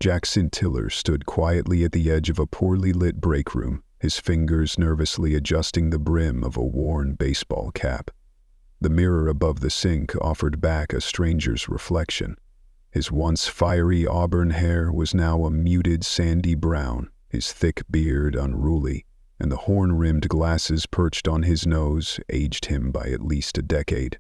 Jackson Tiller stood quietly at the edge of a poorly lit break room, his fingers nervously adjusting the brim of a worn baseball cap. The mirror above the sink offered back a stranger's reflection. His once fiery auburn hair was now a muted sandy brown, his thick beard unruly, and the horn-rimmed glasses perched on his nose aged him by at least a decade.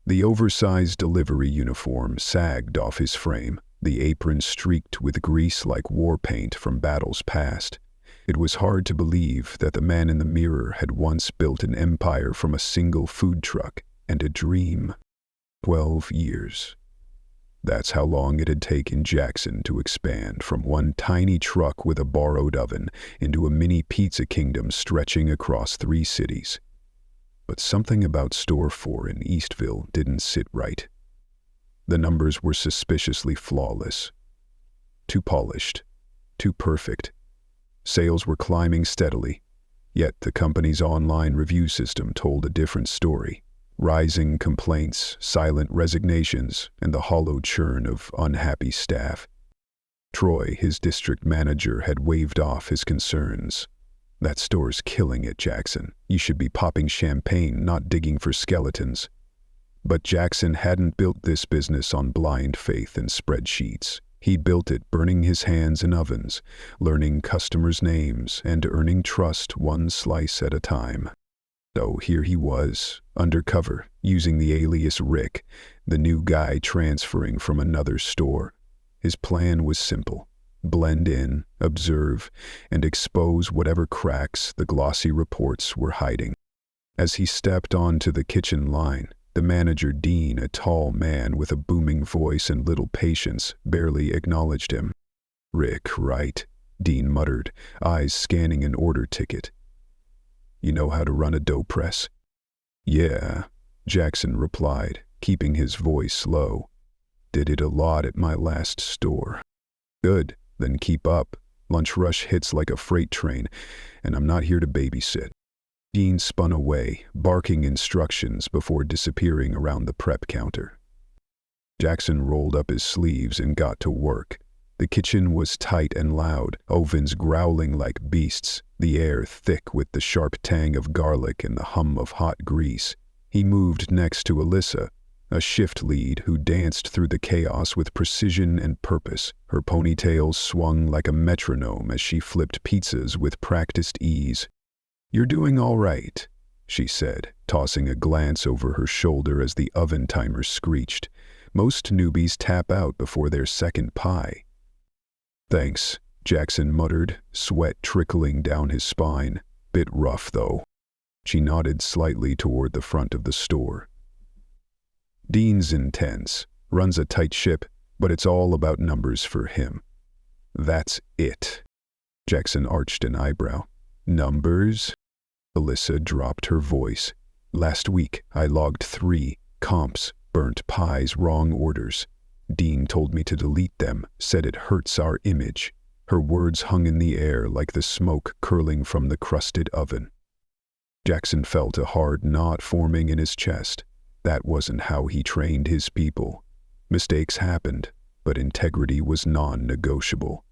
The oversized delivery uniform sagged off his frame, the apron streaked with grease like war paint from battles past. It was hard to believe that the man in the mirror had once built an empire from a single food truck and a dream. 12 years. That's how long it had taken Jackson to expand from one tiny truck with a borrowed oven into a mini pizza kingdom stretching across 3 cities. But something about Store 4 in Eastville didn't sit right. The numbers were suspiciously flawless. Too polished. Too perfect. Sales were climbing steadily, yet the company's online review system told a different story. Rising complaints, silent resignations, and the hollow churn of unhappy staff. Troy, his district manager, had waved off his concerns. "That store's killing it, Jackson. You should be popping champagne, not digging for skeletons." But Jackson hadn't built this business on blind faith and spreadsheets. He built it burning his hands in ovens, learning customers' names, and earning trust one slice at a time. So here he was, undercover, using the alias Rick, the new guy transferring from another store. His plan was simple: blend in, observe, and expose whatever cracks the glossy reports were hiding. As he stepped onto the kitchen line, the manager, Dean, a tall man with a booming voice and little patience, barely acknowledged him. "Rick, right?" Dean muttered, eyes scanning an order ticket. "You know how to run a dough press?" "Yeah," Jackson replied, keeping his voice low. "Did it a lot at my last store." "Good, then keep up. Lunch rush hits like a freight train, and I'm not here to babysit." Dean spun away, barking instructions before disappearing around the prep counter. Jackson rolled up his sleeves and got to work. The kitchen was tight and loud, ovens growling like beasts, the air thick with the sharp tang of garlic and the hum of hot grease. He moved next to Alyssa, a shift lead who danced through the chaos with precision and purpose. Her ponytail swung like a metronome as she flipped pizzas with practiced ease. "You're doing all right," she said, tossing a glance over her shoulder as the oven timer screeched. "Most newbies tap out before their second pie." "Thanks," Jackson muttered, sweat trickling down his spine. "Bit rough, though." She nodded slightly toward the front of the store. "Dean's intense, runs a tight ship, but it's all about numbers for him." "That's it." Jackson arched an eyebrow. "Numbers?" Alyssa dropped her voice. "Last week, I logged 3 comps, burnt pies, wrong orders. Dean told me to delete them, said it hurts our image." Her words hung in the air like the smoke curling from the crusted oven. Jackson felt a hard knot forming in his chest. That wasn't how he trained his people. Mistakes happened, but integrity was non-negotiable.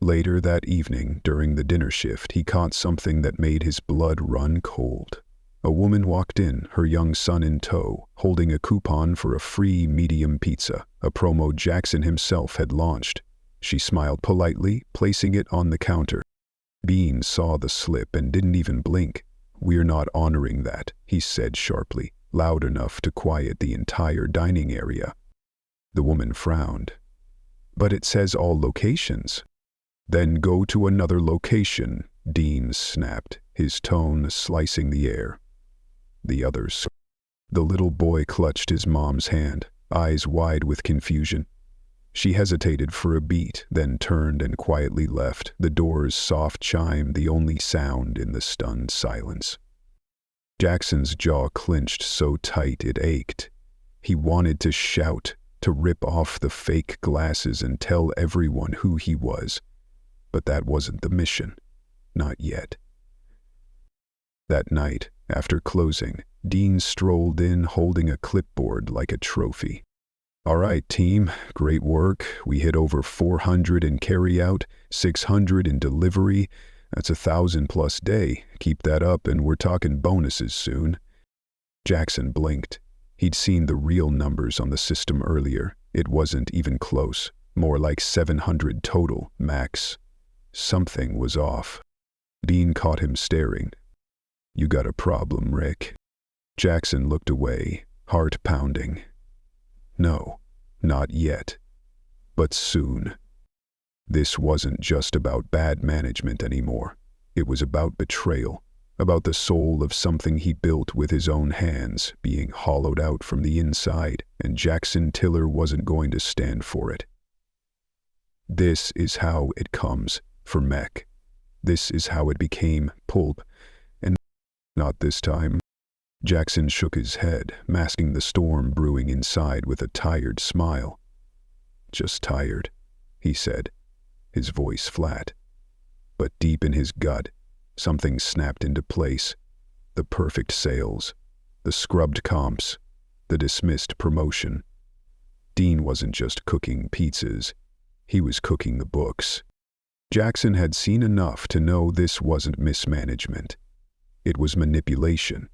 Later that evening, during the dinner shift, he caught something that made his blood run cold. A woman walked in, her young son in tow, holding a coupon for a free medium pizza, a promo Jackson himself had launched. She smiled politely, placing it on the counter. Bean saw the slip and didn't even blink. "We're not honoring that," he said sharply, loud enough to quiet the entire dining area. The woman frowned. "But it says all locations." "Then go to another location," Dean snapped, his tone slicing the air. The others. The little boy clutched his mom's hand, eyes wide with confusion. She hesitated for a beat, then turned and quietly left, the door's soft chime the only sound in the stunned silence. Jackson's jaw clenched so tight it ached. He wanted to shout, to rip off the fake glasses and tell everyone who he was. But that wasn't the mission. Not yet. That night, after closing, Dean strolled in holding a clipboard like a trophy. All right, team, great work. We hit over 400 in carryout, 600 in delivery. That's 1,000 plus day. Keep that up and we're talking bonuses soon. Jackson blinked. He'd seen the real numbers on the system earlier. It wasn't even close. More like 700 total, max. Something was off. Dean caught him staring. You got a problem, Rick. Jackson looked away, heart pounding. No, not yet. But soon. This wasn't just about bad management anymore. It was about betrayal, about the soul of something he built with his own hands being hollowed out from the inside, and Jackson Tiller wasn't going to stand for it. This is how it comes for Mech. This is how it became Pulp. And not this time. Jackson shook his head, masking the storm brewing inside with a tired smile. Just tired, he said, his voice flat. But deep in his gut, something snapped into place. The perfect sales, the scrubbed comps, the dismissed promotion. Dean wasn't just cooking pizzas. He was cooking the books. Jackson had seen enough to know this wasn't mismanagement. It was manipulation.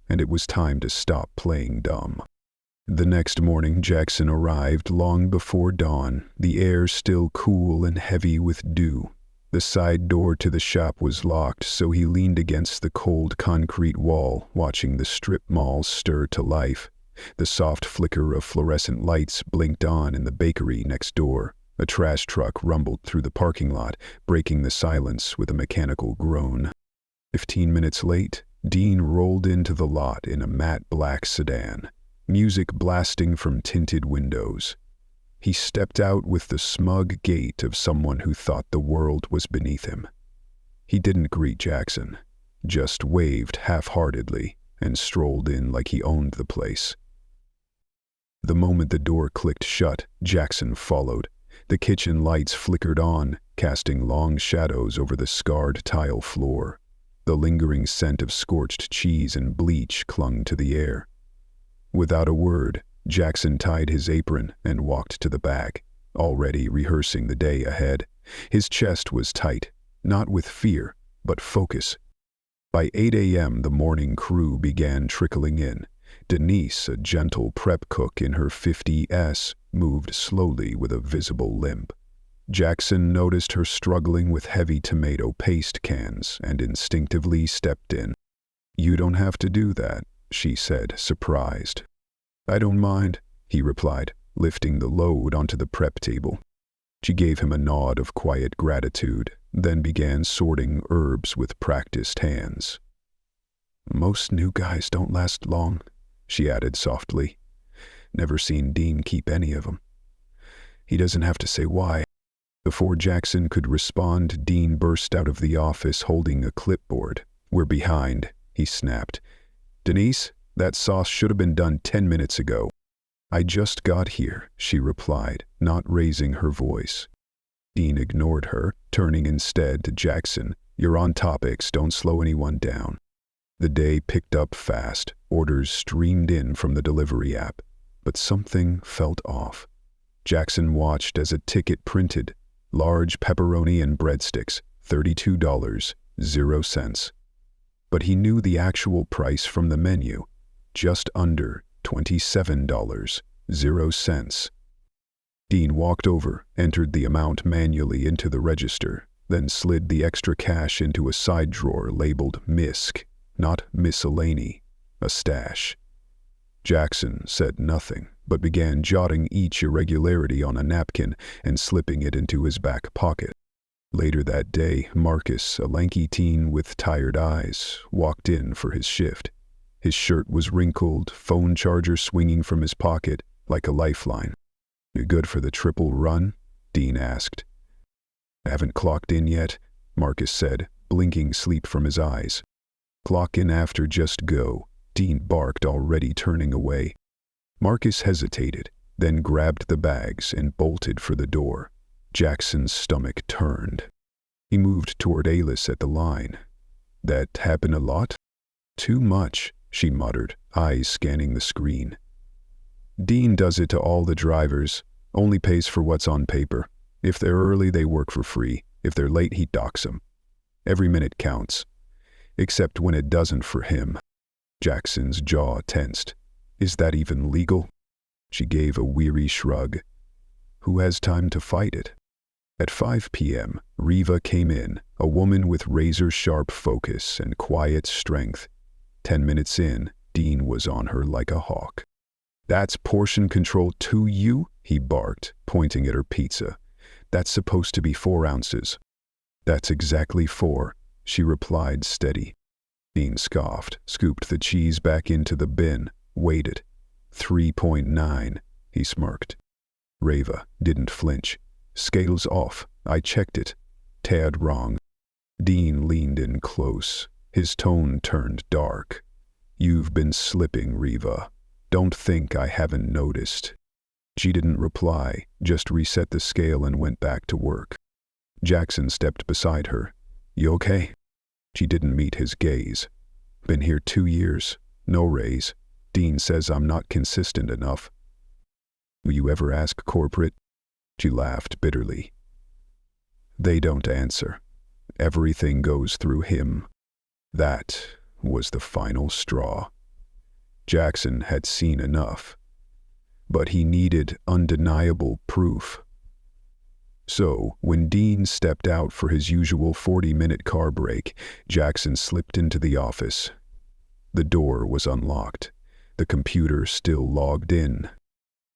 And it was time to stop playing dumb. The next morning, Jackson arrived long before dawn, the air still cool and heavy with dew. The side door to the shop was locked, so he leaned against the cold concrete wall, watching the strip mall stir to life. The soft flicker of fluorescent lights blinked on in the bakery next door. A trash truck rumbled through the parking lot, breaking the silence with a mechanical groan. 15 minutes late, Dean rolled into the lot in a matte black sedan, music blasting from tinted windows. He stepped out with the smug gait of someone who thought the world was beneath him. He didn't greet Jackson, just waved half-heartedly and strolled in like he owned the place. The moment the door clicked shut, Jackson followed. The kitchen lights flickered on, casting long shadows over the scarred tile floor. The lingering scent of scorched cheese and bleach clung to the air. Without a word, Jackson tied his apron and walked to the back, already rehearsing the day ahead. His chest was tight, not with fear, but focus. By 8 a.m., the morning crew began trickling in. Denise, a gentle prep cook in her 50s, moved slowly with a visible limp. Jackson noticed her struggling with heavy tomato paste cans and instinctively stepped in. "You don't have to do that," she said, surprised. "I don't mind," he replied, lifting the load onto the prep table. She gave him a nod of quiet gratitude, then began sorting herbs with practiced hands. "Most new guys don't last long," she added softly. "Never seen Dean keep any of them. He doesn't have to say why." Before Jackson could respond, Dean burst out of the office holding a clipboard. "We're behind," he snapped. "Denise, that sauce should have been done 10 minutes ago." "I just got here," she replied, not raising her voice. Dean ignored her, turning instead to Jackson. "You're on topics, don't slow anyone down." The day picked up fast. Orders streamed in from the delivery app. But something felt off. Jackson watched as a ticket printed. Large pepperoni and breadsticks, $32.00. But he knew the actual price from the menu, just under $27.00. Dean walked over, entered the amount manually into the register, then slid the extra cash into a side drawer labeled MISC, not miscellany, a stash. Jackson said nothing, but began jotting each irregularity on a napkin and slipping it into his back pocket. Later that day, Marcus, a lanky teen with tired eyes, walked in for his shift. His shirt was wrinkled, phone charger swinging from his pocket like a lifeline. "You good for the triple run?" Dean asked. "Haven't clocked in yet," Marcus said, blinking sleep from his eyes. "Clock in after, just go," Dean barked, already turning away. Marcus hesitated, then grabbed the bags and bolted for the door. Jackson's stomach turned. He moved toward Alice at the line. "That happen a lot?" "Too much," she muttered, eyes scanning the screen. Dean does it to all the drivers, only pays for what's on paper. If they're early, they work for free. If they're late, he docks them. Every minute counts. Except when it doesn't for him. Jackson's jaw tensed. Is that even legal? She gave a weary shrug. Who has time to fight it? At 5 p.m., Riva came in, a woman with razor-sharp focus and quiet strength. 10 minutes in, Dean was on her like a hawk. That's portion control to you? He barked, pointing at her pizza. That's supposed to be 4 ounces. That's exactly 4, she replied steady. Dean scoffed, scooped the cheese back into the bin, waited. 3.9, he smirked. Riva didn't flinch. Scales off. I checked it. Tad wrong. Dean leaned in close. His tone turned dark. You've been slipping, Riva. Don't think I haven't noticed. She didn't reply, just reset the scale and went back to work. Jackson stepped beside her. You okay? She didn't meet his gaze. Been here 2 years. No raise. Dean says I'm not consistent enough. Will you ever ask corporate? She laughed bitterly. They don't answer. Everything goes through him. That was the final straw. Jackson had seen enough. But he needed undeniable proof. So, when Dean stepped out for his usual 40-minute car break, Jackson slipped into the office. The door was unlocked. The computer still logged in.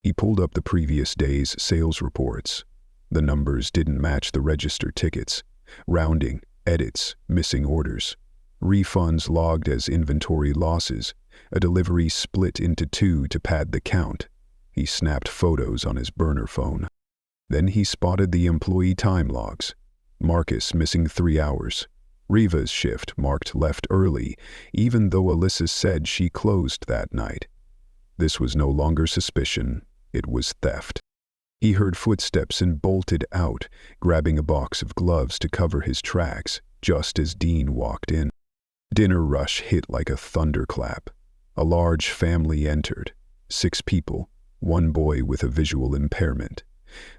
He pulled up the previous day's sales reports. The numbers didn't match the register tickets. Rounding, edits, missing orders. Refunds logged as inventory losses. A delivery split into 2 to pad the count. He snapped photos on his burner phone. Then he spotted the employee time logs. Marcus missing 3 hours. Riva's shift marked left early, even though Alyssa said she closed that night. This was no longer suspicion. It was theft. He heard footsteps and bolted out, grabbing a box of gloves to cover his tracks, just as Dean walked in. Dinner rush hit like a thunderclap. A large family entered. 6 people, 1 boy with a visual impairment.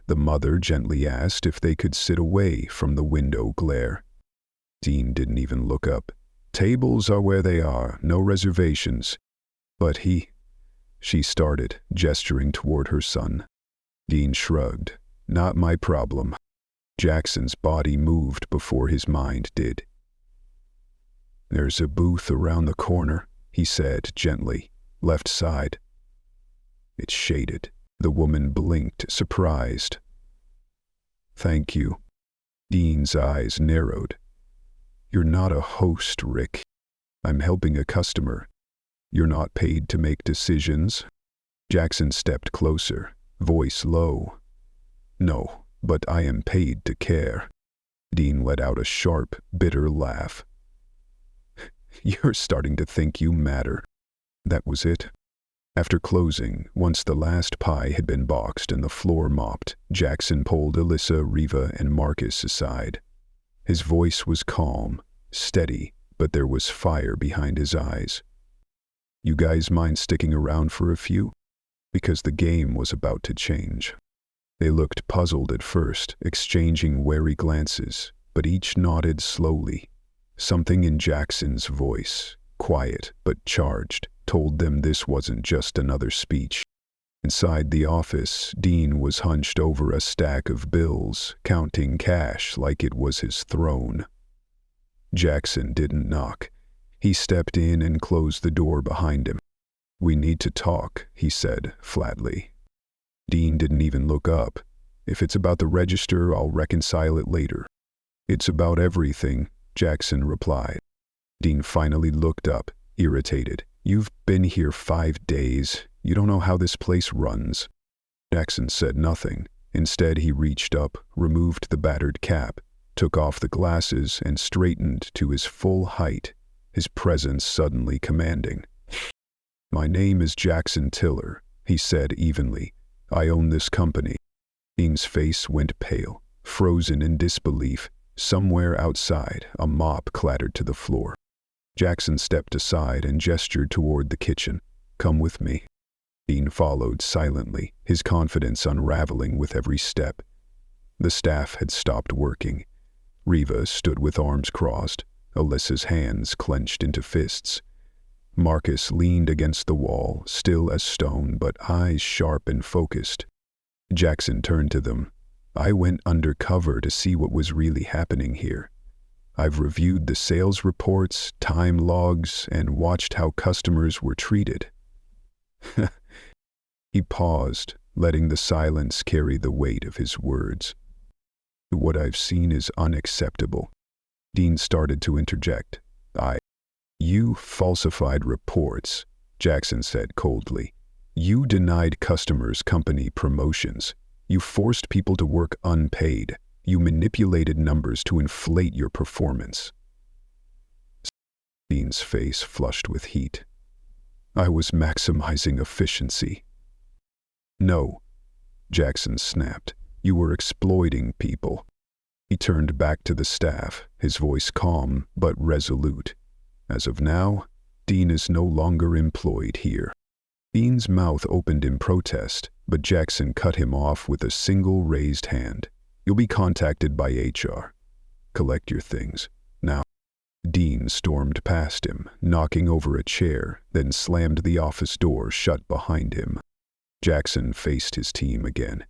The mother gently asked if they could sit away from the window glare. Dean didn't even look up. Tables are where they are, no reservations. But she started, gesturing toward her son. Dean shrugged. Not my problem. Jackson's body moved before his mind did. There's a booth around the corner, he said gently. Left side. It's shaded. The woman blinked, surprised. Thank you. Dean's eyes narrowed. You're not a host, Rick. I'm helping a customer. You're not paid to make decisions. Jackson stepped closer, voice low. No, but I am paid to care. Dean let out a sharp, bitter laugh. You're starting to think you matter. That was it. After closing, once the last pie had been boxed and the floor mopped, Jackson pulled Alyssa, Riva, and Marcus aside. His voice was calm, steady, but there was fire behind his eyes. You guys mind sticking around for a few? Because the game was about to change. They looked puzzled at first, exchanging wary glances, but each nodded slowly. Something in Jackson's voice, quiet but charged, told them this wasn't just another speech. Inside the office, Dean was hunched over a stack of bills, counting cash like it was his throne. Jackson didn't knock. He stepped in and closed the door behind him. We need to talk, he said flatly. Dean didn't even look up. If it's about the register, I'll reconcile it later. It's about everything, Jackson replied. Dean finally looked up, irritated. You've been here 5 days. You don't know how this place runs. Jackson said nothing. Instead, he reached up, removed the battered cap, took off the glasses, and straightened to his full height, his presence suddenly commanding. My name is Jackson Tiller, he said evenly. I own this company. Dean's face went pale, frozen in disbelief. Somewhere outside, a mop clattered to the floor. Jackson stepped aside and gestured toward the kitchen. Come with me. Dean followed silently, his confidence unraveling with every step. The staff had stopped working. Riva stood with arms crossed, Alyssa's hands clenched into fists. Marcus leaned against the wall, still as stone but eyes sharp and focused. Jackson turned to them. "I went undercover to see what was really happening here. I've reviewed the sales reports, time logs, and watched how customers were treated." He paused, letting the silence carry the weight of his words. "What I've seen is unacceptable." Dean started to interject. You falsified reports," Jackson said coldly. "You denied customers company promotions. You forced people to work unpaid. You manipulated numbers to inflate your performance." Dean's face flushed with heat. "I was maximizing efficiency." "No," Jackson snapped. "You were exploiting people." He turned back to the staff, his voice calm but resolute. "As of now, Dean is no longer employed here." Dean's mouth opened in protest, but Jackson cut him off with a single raised hand. "You'll be contacted by HR. Collect your things, now." Dean stormed past him, knocking over a chair, then slammed the office door shut behind him. Jackson faced his team again.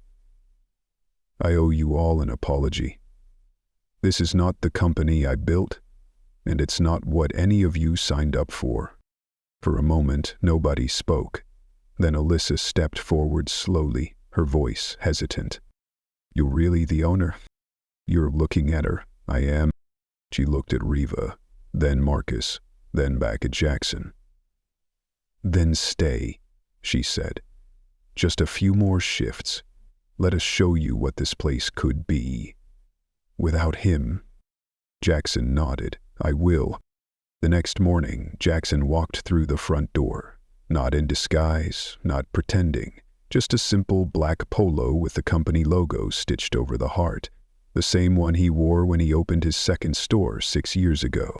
"I owe you all an apology. This is not the company I built, and it's not what any of you signed up for." For a moment, nobody spoke. Then Alyssa stepped forward slowly, her voice hesitant. "You're really the owner?" "You're looking at her." "I am." She looked at Riva, then Marcus, then back at Jackson. "Then stay," she said. "Just a few more shifts. Let us show you what this place could be." "Without him?" Jackson nodded. "I will." The next morning, Jackson walked through the front door. Not in disguise, not pretending. Just a simple black polo with the company logo stitched over the heart. The same one he wore when he opened his second store 6 years ago.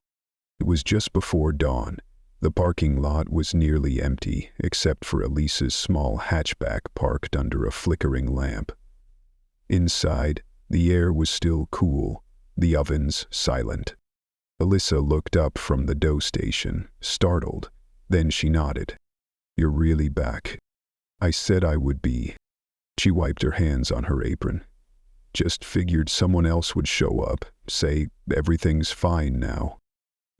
It was just before dawn. The parking lot was nearly empty, except for Elisa's small hatchback parked under a flickering lamp. Inside, the air was still cool, the ovens silent. Alyssa looked up from the dough station, startled. Then she nodded. "You're really back." "I said I would be." She wiped her hands on her apron. "Just figured someone else would show up, say everything's fine now."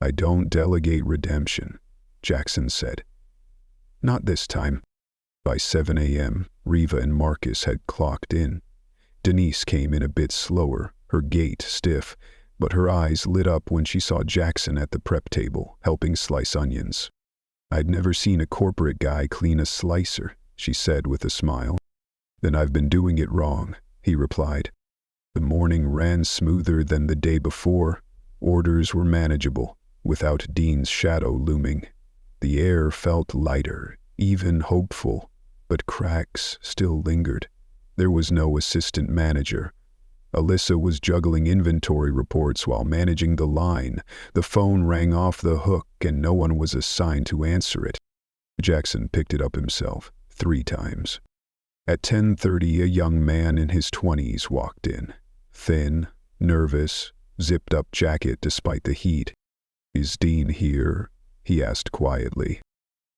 "I don't delegate redemption," Jackson said. "Not this time." By 7 a.m., Riva and Marcus had clocked in. Denise came in a bit slower, her gait stiff, but her eyes lit up when she saw Jackson at the prep table, helping slice onions. "I'd never seen a corporate guy clean a slicer," she said with a smile. "Then I've been doing it wrong," he replied. The morning ran smoother than the day before. Orders were manageable, without Dean's shadow looming. The air felt lighter, even hopeful, but cracks still lingered. There was no assistant manager. Alyssa was juggling inventory reports while managing the line. The phone rang off the hook and no one was assigned to answer it. Jackson picked it up himself, 3 times. At 10:30, a young man in his 20s walked in. Thin, nervous, zipped-up jacket despite the heat. "Is Dean here?" he asked quietly.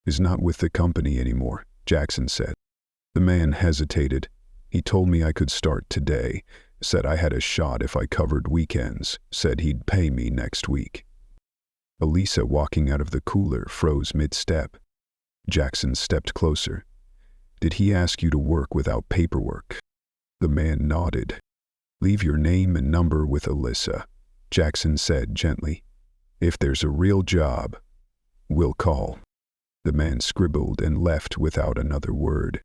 "He's not with the company anymore," Jackson said. The man hesitated. "He told me I could start today. Said I had a shot if I covered weekends. Said he'd pay me next week." Elisa, walking out of the cooler, froze mid-step. Jackson stepped closer. "Did he ask you to work without paperwork?" The man nodded. "Leave your name and number with Alyssa," Jackson said gently. "If there's a real job, we'll call." The man scribbled and left without another word.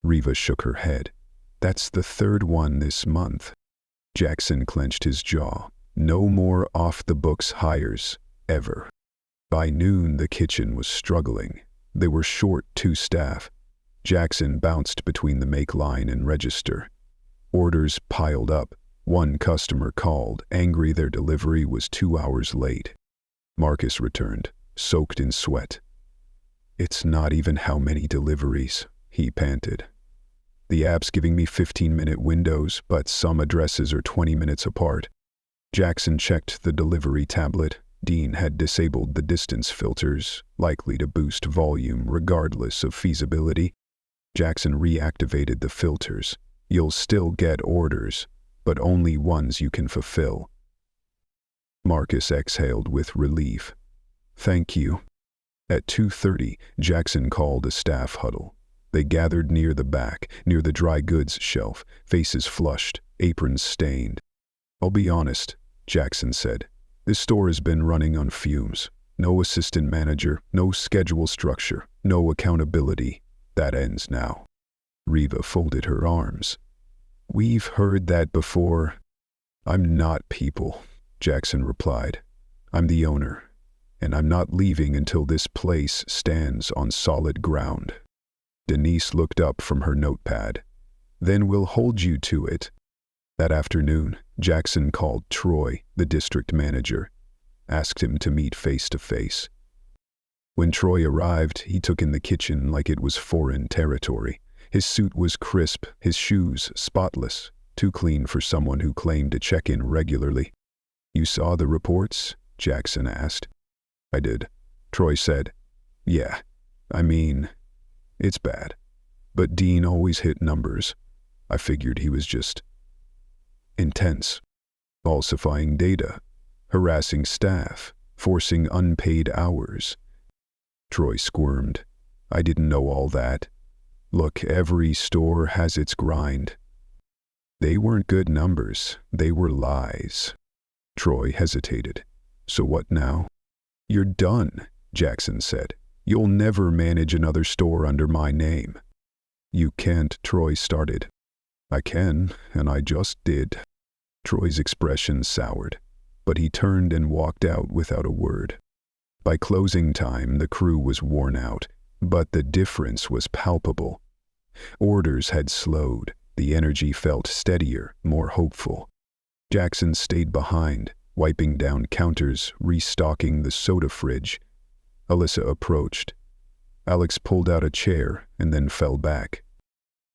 Riva shook her head. "That's the 3rd one this month." Jackson clenched his jaw. No more off-the-books hires, ever. By noon, the kitchen was struggling. They were short 2 staff. Jackson bounced between the make line and register. Orders piled up. One customer called, angry their delivery was 2 hours late. Marcus returned, soaked in sweat. "It's not even how many deliveries," he panted. The app's giving me 15-minute windows, but some addresses are 20 minutes apart. Jackson checked the delivery tablet. Dean had disabled the distance filters, likely to boost volume regardless of feasibility. Jackson reactivated the filters. You'll still get orders, but only ones you can fulfill. Marcus exhaled with relief. Thank you. At 2:30, Jackson called a staff huddle. They gathered near the back, near the dry goods shelf, faces flushed, aprons stained. I'll be honest, Jackson said. This store has been running on fumes. No assistant manager, no schedule structure, no accountability. That ends now. Riva folded her arms. We've heard that before. I'm not people, Jackson replied. I'm the owner, and I'm not leaving until this place stands on solid ground. Denise looked up from her notepad. Then we'll hold you to it. That afternoon, Jackson called Troy, the district manager, asked him to meet face to face. When Troy arrived, he took in the kitchen like it was foreign territory. His suit was crisp, his shoes spotless, too clean for someone who claimed to check in regularly. You saw the reports? Jackson asked. I did. Troy said. Yeah, I mean, it's bad. But Dean always hit numbers. I figured he was just intense, falsifying data, harassing staff, forcing unpaid hours. Troy squirmed. I didn't know all that. Look, every store has its grind. They weren't good numbers. They were lies. Troy hesitated. So what now? You're done, Jackson said. You'll never manage another store under my name. You can't, Troy started. I can, and I just did. Troy's expression soured, but he turned and walked out without a word. By closing time, the crew was worn out, but the difference was palpable. Orders had slowed. The energy felt steadier, more hopeful. Jackson stayed behind, wiping down counters, restocking the soda fridge. Alyssa approached. Alex pulled out a chair and then fell back.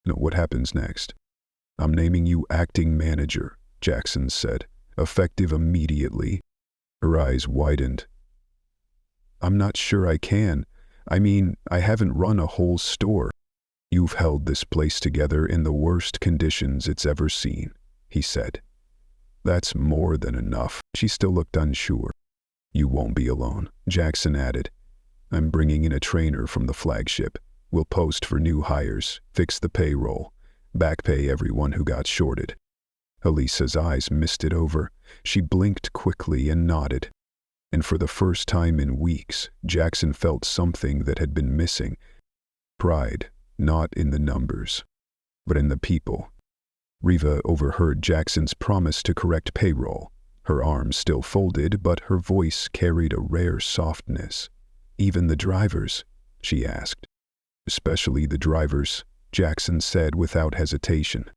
No, what happens next? I'm naming you acting manager, Jackson said, effective immediately. Her eyes widened. I'm not sure I can. I mean, I haven't run a whole store. You've held this place together in the worst conditions it's ever seen, he said. That's more than enough. She still looked unsure. You won't be alone, Jackson added. I'm bringing in a trainer from the flagship. We'll post for new hires, fix the payroll, back pay everyone who got shorted. Elisa's eyes misted over. She blinked quickly and nodded. And for the first time in weeks, Jackson felt something that had been missing. Pride, not in the numbers, but in the people. Riva overheard Jackson's promise to correct payroll. Her arms still folded, but her voice carried a rare softness. Even the drivers, she asked. Especially the drivers, Jackson said without hesitation.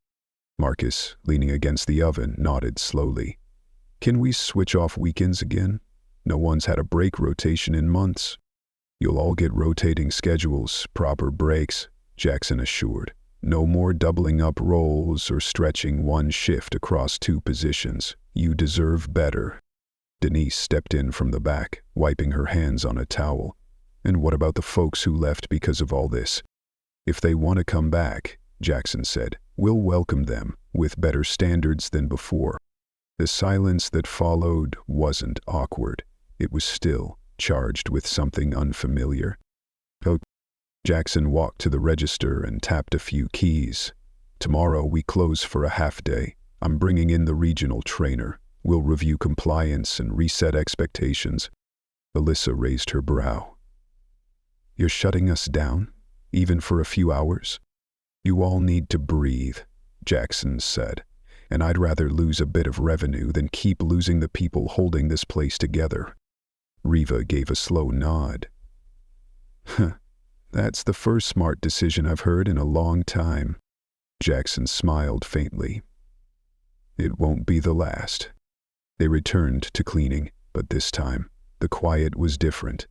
Marcus, leaning against the oven, nodded slowly. Can we switch off weekends again? No one's had a break rotation in months. You'll all get rotating schedules, proper breaks, Jackson assured. No more doubling up roles or stretching one shift across two positions. You deserve better. Denise stepped in from the back, wiping her hands on a towel. And what about the folks who left because of all this? If they want to come back, Jackson said, we'll welcome them with better standards than before. The silence that followed wasn't awkward. It was still, charged with something unfamiliar. Jackson walked to the register and tapped a few keys. Tomorrow we close for a half day. I'm bringing in the regional trainer. We'll review compliance and reset expectations. Alyssa raised her brow. You're shutting us down, even for a few hours? You all need to breathe, Jackson said, and I'd rather lose a bit of revenue than keep losing the people holding this place together. Riva gave a slow nod. That's the first smart decision I've heard in a long time. Jackson smiled faintly. It won't be the last. They returned to cleaning, but this time, the quiet was different.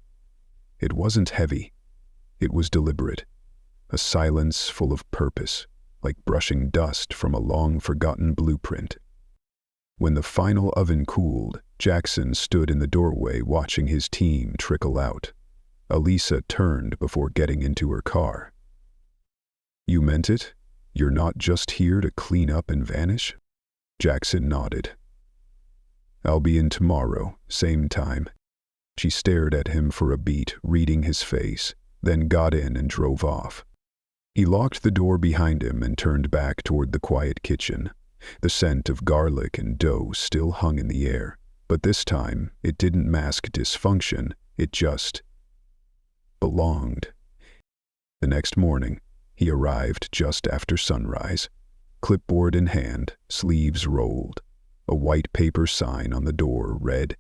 It wasn't heavy. It was deliberate. a silence full of purpose, like brushing dust from a long-forgotten blueprint. When the final oven cooled, Jackson stood in the doorway watching his team trickle out. Elisa turned before getting into her car. "You meant it? You're not just here to clean up and vanish?" Jackson nodded. "I'll be in tomorrow, same time." She stared at him for a beat, reading his face, then got in and drove off. He locked the door behind him and turned back toward the quiet kitchen. The scent of garlic and dough still hung in the air, but this time it didn't mask dysfunction, it just belonged. The next morning, he arrived just after sunrise, clipboard in hand, sleeves rolled. A white paper sign on the door read,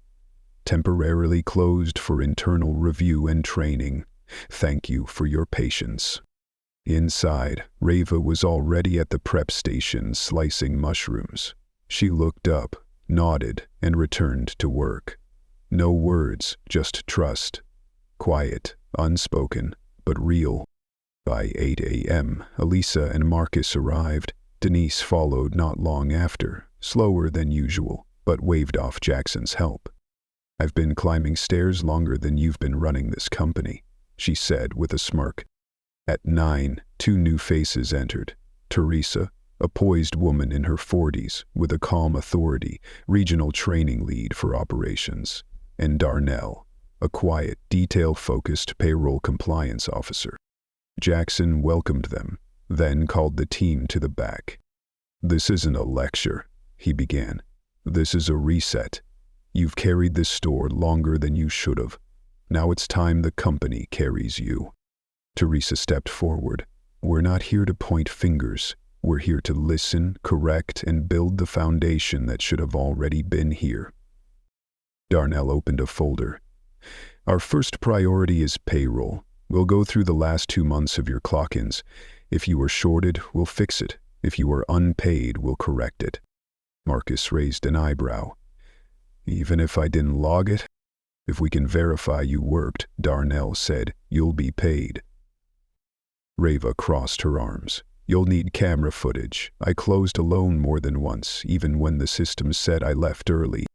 "Temporarily closed for internal review and training. Thank you for your patience." Inside, Reva was already at the prep station slicing mushrooms. She looked up, nodded, and returned to work. No words, just trust. Quiet, unspoken, but real. By 8 a.m., Elisa and Marcus arrived. Denise followed not long after, slower than usual, but waved off Jackson's help. "I've been climbing stairs longer than you've been running this company," she said with a smirk. At 9, 2 new faces entered. Teresa, a poised woman in her 40s with a calm authority, regional training lead for operations, and Darnell, a quiet, detail-focused payroll compliance officer. Jackson welcomed them, then called the team to the back. "This isn't a lecture," he began. "This is a reset. You've carried this store longer than you should have. Now it's time the company carries you." Teresa stepped forward. "We're not here to point fingers. We're here to listen, correct, and build the foundation that should have already been here." Darnell opened a folder. "Our first priority is payroll. We'll go through the last 2 months of your clock-ins. If you were shorted, we'll fix it. If you were unpaid, we'll correct it." Marcus raised an eyebrow. "Even if I didn't log it?" "If we can verify you worked," Darnell said, "you'll be paid." Reva crossed her arms. "You'll need camera footage. I closed alone more than once, even when the system said I left early."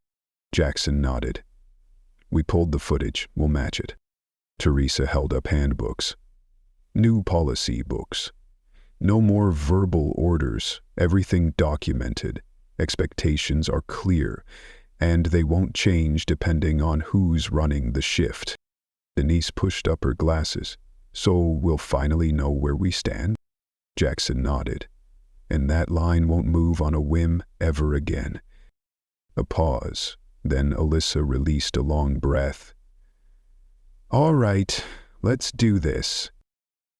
Jackson nodded. "We pulled the footage. We'll match it." Teresa held up handbooks. "New policy books. No more verbal orders. Everything documented. Expectations are clear, and they won't change depending on who's running the shift." Denise pushed up her glasses. "So we'll finally know where we stand?" Jackson nodded. "And that line won't move on a whim ever again." A pause. Then Elisa released a long breath. "All right, let's do this."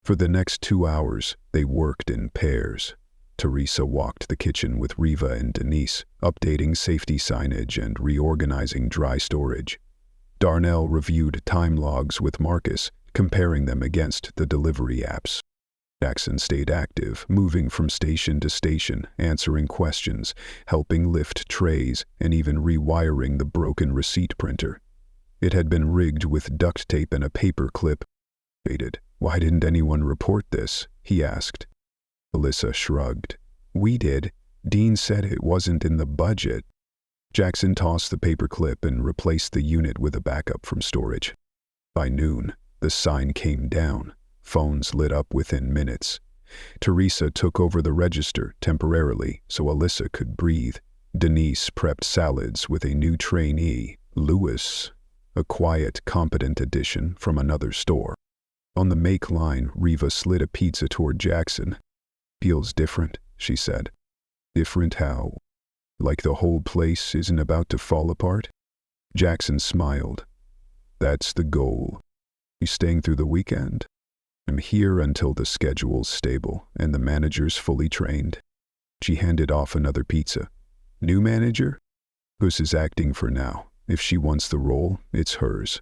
For the next 2 hours, they worked in pairs. Teresa walked the kitchen with Reva and Denise, updating safety signage and reorganizing dry storage. Darnell reviewed time logs with Marcus, comparing them against the delivery apps. Jackson stayed active, moving from station to station, answering questions, helping lift trays, and even rewiring the broken receipt printer. It had been rigged with duct tape and a paper clip. "Why didn't anyone report this?" he asked. Elisa shrugged. "We did. Dean said it wasn't in the budget." Jackson tossed the paper clip and replaced the unit with a backup from storage. By noon, the sign came down. Phones lit up within minutes. Teresa took over the register temporarily so Elisa could breathe. Denise prepped salads with a new trainee, Louis, a quiet, competent addition from another store. On the make line, Reva slid a pizza toward Jackson. "Feels different," she said. "Different how? Like the whole place isn't about to fall apart?" Jackson smiled. "That's the goal. You staying through the weekend?" "I'm here until the schedule's stable and the manager's fully trained." She handed off another pizza. "New manager?" "Gus is acting for now. If she wants the role, it's hers."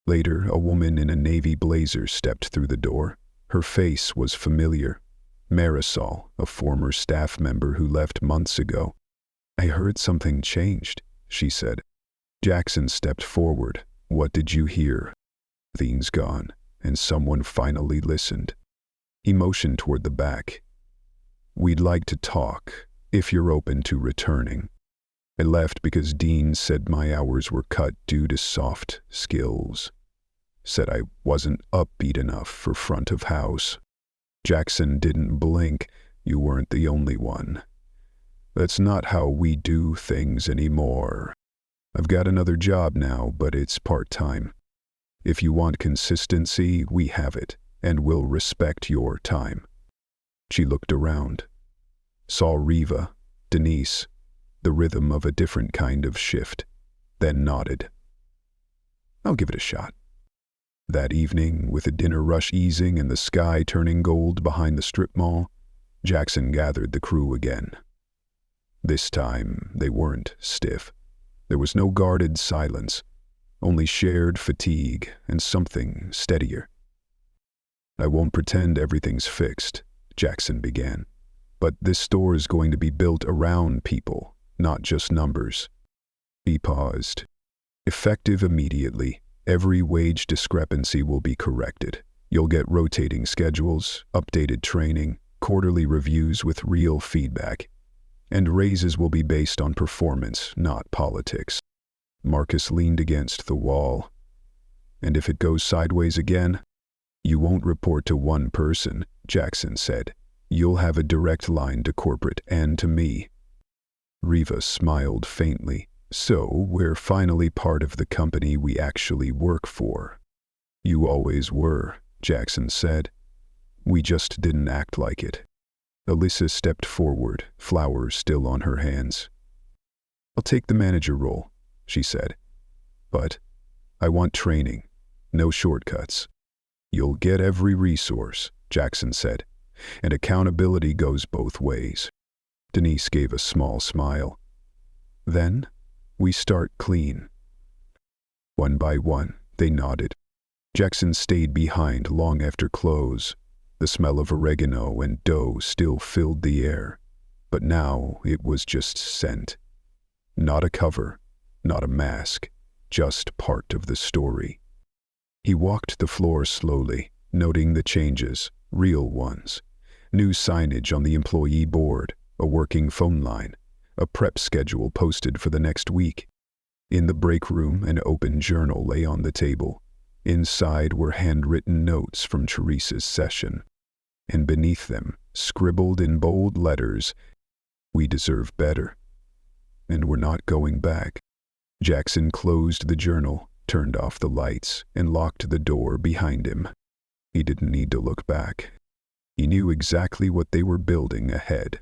Later, a woman in a navy blazer stepped through the door. Her face was familiar. Marisol, a former staff member who left months ago. "I heard something changed," she said. Jackson stepped forward. "What did you hear?" "Things gone, and someone finally listened." He motioned toward the back. "We'd like to talk, if you're open to returning." I left because Dean said my hours were cut due to soft skills. Said I wasn't upbeat enough for front of house. Jackson didn't blink. "You weren't the only one. That's not how we do things anymore. I've got another job now, but it's part-time. If you want consistency, we have it, and we'll respect your time." She looked around, saw Riva, Denise, the rhythm of a different kind of shift, then nodded. "I'll give it a shot." That evening, with a dinner rush easing and the sky turning gold behind the strip mall, Jackson gathered the crew again. This time, they weren't stiff. There was no guarded silence, only shared fatigue and something steadier. "I won't pretend everything's fixed," Jackson began, "but this store is going to be built around people, not just numbers." He paused. "Effective immediately, every wage discrepancy will be corrected. You'll get rotating schedules, updated training, quarterly reviews with real feedback, and raises will be based on performance, not politics." Marcus leaned against the wall. "And if it goes sideways again?" "You won't report to one person," Jackson said. "You'll have a direct line to corporate and to me." Riva smiled faintly. "So we're finally part of the company we actually work for." "You always were," Jackson said. "We just didn't act like it." Alyssa stepped forward, flowers still on her hands. "I'll take the manager role," she said. "But I want training, no shortcuts." "You'll get every resource," Jackson said, "and accountability goes both ways." Denise gave a small smile. "Then we start clean." One by one, they nodded. Jackson stayed behind long after close. The smell of oregano and dough still filled the air, but now it was just scent. Not a cover, not a mask, just part of the story. He walked the floor slowly, noting the changes, real ones. New signage on the employee board, a working phone line, a prep schedule posted for the next week. In the break room, an open journal lay on the table. Inside were handwritten notes from Teresa's session. And beneath them, scribbled in bold letters, "We deserve better. And we're not going back." Jackson closed the journal, turned off the lights, and locked the door behind him. He didn't need to look back. He knew exactly what they were building ahead.